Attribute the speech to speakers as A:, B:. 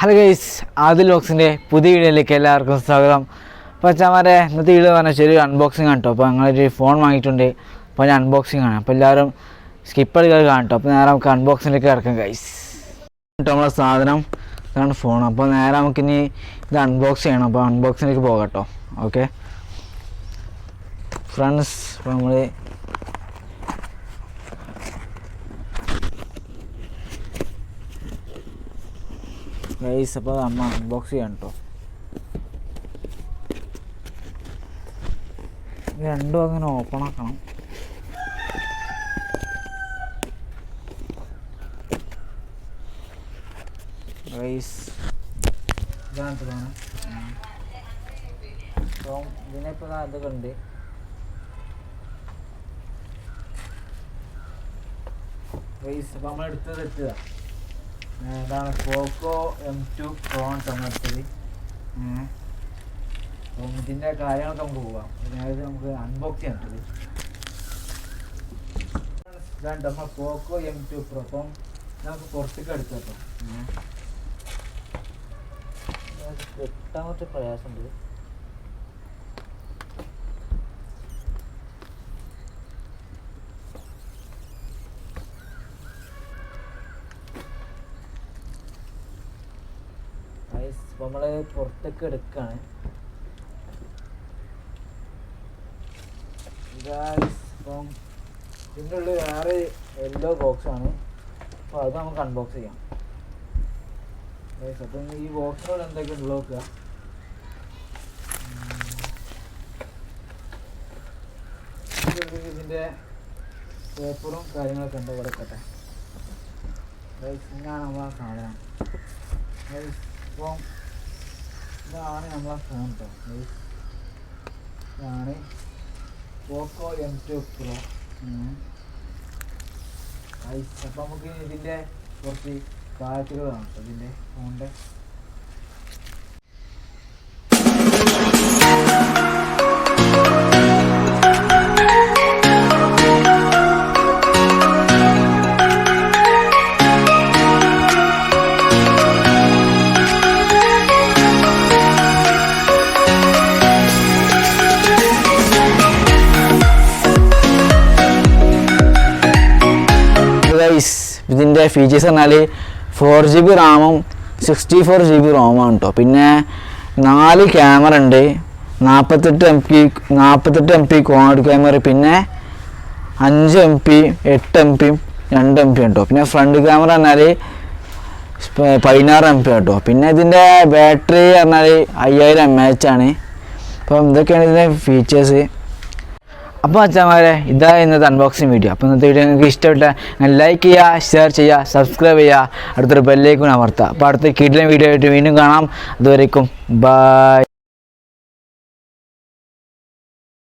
A: Hello guys, Adil ബോക്സിൻ്റെ പുതിയ വീഡിയോയിലേക്ക് എല്ലാവർക്കും സ്വാഗതം. അപ്പോൾ അച്ഛന്മാരെ ഇന്നത്തെ വീഡിയോ പറഞ്ഞാൽ ചെറിയൊരു അൺബോക്സിങ് ആണ് കേട്ടോ. അപ്പോൾ ഞങ്ങളൊരു ഫോൺ വാങ്ങിയിട്ടുണ്ട്. അപ്പോൾ ഞാൻ അൺബോക്സിങ് ആണ്. അപ്പോൾ എല്ലാവരും സ്കിപ്പ് അടിക്കാതെ കാണട്ടോ. അപ്പോൾ നേരെ നമുക്ക് അൺബോക്സിങ്ങിലേക്ക് കിടക്കാം ഗൈസ്. കേട്ടോ നമ്മളെ സാധനം ഇതാണ് ഫോൺ. അപ്പോൾ നേരെ നമുക്കിനി ഇത് അൺബോക്സ് ചെയ്യണം. അപ്പോൾ അൺബോക്സിങ്ങിലേക്ക് പോകാം കേട്ടോ. ഓക്കെ ഫ്രണ്ട്സ്, അപ്പോൾ നമ്മൾ ഗൈസ് അപ്പോൾ അമ്മ അൺബോക്സ് ചെയ്യാം കേട്ടോ. രണ്ടും അങ്ങനെ ഓപ്പൺ ആക്കണം. ഗൈസ് ഇതാണ്. അപ്പോൾ ഇതിനിപ്പോൾ അതൊക്കെ ഉണ്ട്. ഗൈസ് അപ്പോൾ നമ്മൾ എടുത്തത് എത്തുക ഇതാണ് പോക്കോ M2 Pro എടുത്തത്. അപ്പം ഇതിൻ്റെ കാര്യങ്ങളൊക്കെ നമുക്ക് പോകാം. അതായത് നമുക്ക് അൺബോക്സ് ചെയ്യാൻ പറ്റത് ഇതാണ് നമ്മൾ പോക്കോ M2 Pro. അപ്പം നമുക്ക് പുറത്തേക്ക് എടുക്കാം കേട്ടോ. കിട്ടാൻ കുറച്ച് പ്രയാസമുണ്ട്. അപ്പോൾ നമ്മൾ പുറത്തേക്ക് എടുക്കുകയാണ്. ഇപ്പം ഇതിൻ്റെ ഉള്ളിൽ വേറെ യെല്ലോ ബോക്സാണ്. അപ്പോൾ അത് നമുക്ക് അൺബോക്സ് ചെയ്യാം. അപ്പം ഈ ബോക്സിനോട് എന്തൊക്കെ ഉള്ളു നോക്കുക. ഇതിൻ്റെ പേപ്പറും കാര്യങ്ങളൊക്കെ ഉണ്ട്. ഇവിടെ കേട്ടെ ഇങ്ങനെയാണ് നമ്മളെ സാധനം. അപ്പം ഇതാണ് നമ്മളെ ഫോൺ കേട്ടോ. ഇതാണ് പോക്കോ M2 Pro. അപ്പം നമുക്ക് ഇതിൻ്റെ കുറച്ച് കാഴ്ചകൾ കാണാം കേട്ടോ ഇതിൻ്റെ ഫോണിൻ്റെ. ഇതിൻ്റെ ഫീച്ചേഴ്സ് പറഞ്ഞാൽ 4GB റാമും 64GB റോമാണ് കേട്ടോ. പിന്നെ 4 ക്യാമറ ഉണ്ട്. 48 MP ക്വാഡ് ക്യാമറ, പിന്നെ 5 MP 8 MP 2 MP കേട്ടോ. പിന്നെ ഫ്രണ്ട് ക്യാമറ പറഞ്ഞാൽ 16 MP കേട്ടോ. പിന്നെ ഇതിൻ്റെ ബാറ്ററി പറഞ്ഞാൽ 5000 mAh ആണ്. അപ്പം ഇതൊക്കെയാണ് ഇതിൻ്റെ ഫീച്ചേഴ്സ്. അപ്പോൾ അച്ഛന്മാരെ ഇതാ ഇന്നത്തെ അൺബോക്സിങ് വീഡിയോ. അപ്പോൾ ഇന്നത്തെ വീഡിയോ നിങ്ങൾക്ക് ഇഷ്ടപ്പെട്ടാൽ ലൈക്ക് ചെയ്യുക, ഷെയർ ചെയ്യുക, സബ്സ്ക്രൈബ് ചെയ്യുക, അടുത്തൊരു ബെല്ലേക്കും അമർത്തുക. അപ്പോൾ അടുത്ത കിടിലൻ വീഡിയോ ആയിട്ട് വീണ്ടും കാണാം. അതുവരേക്കും ബൈ.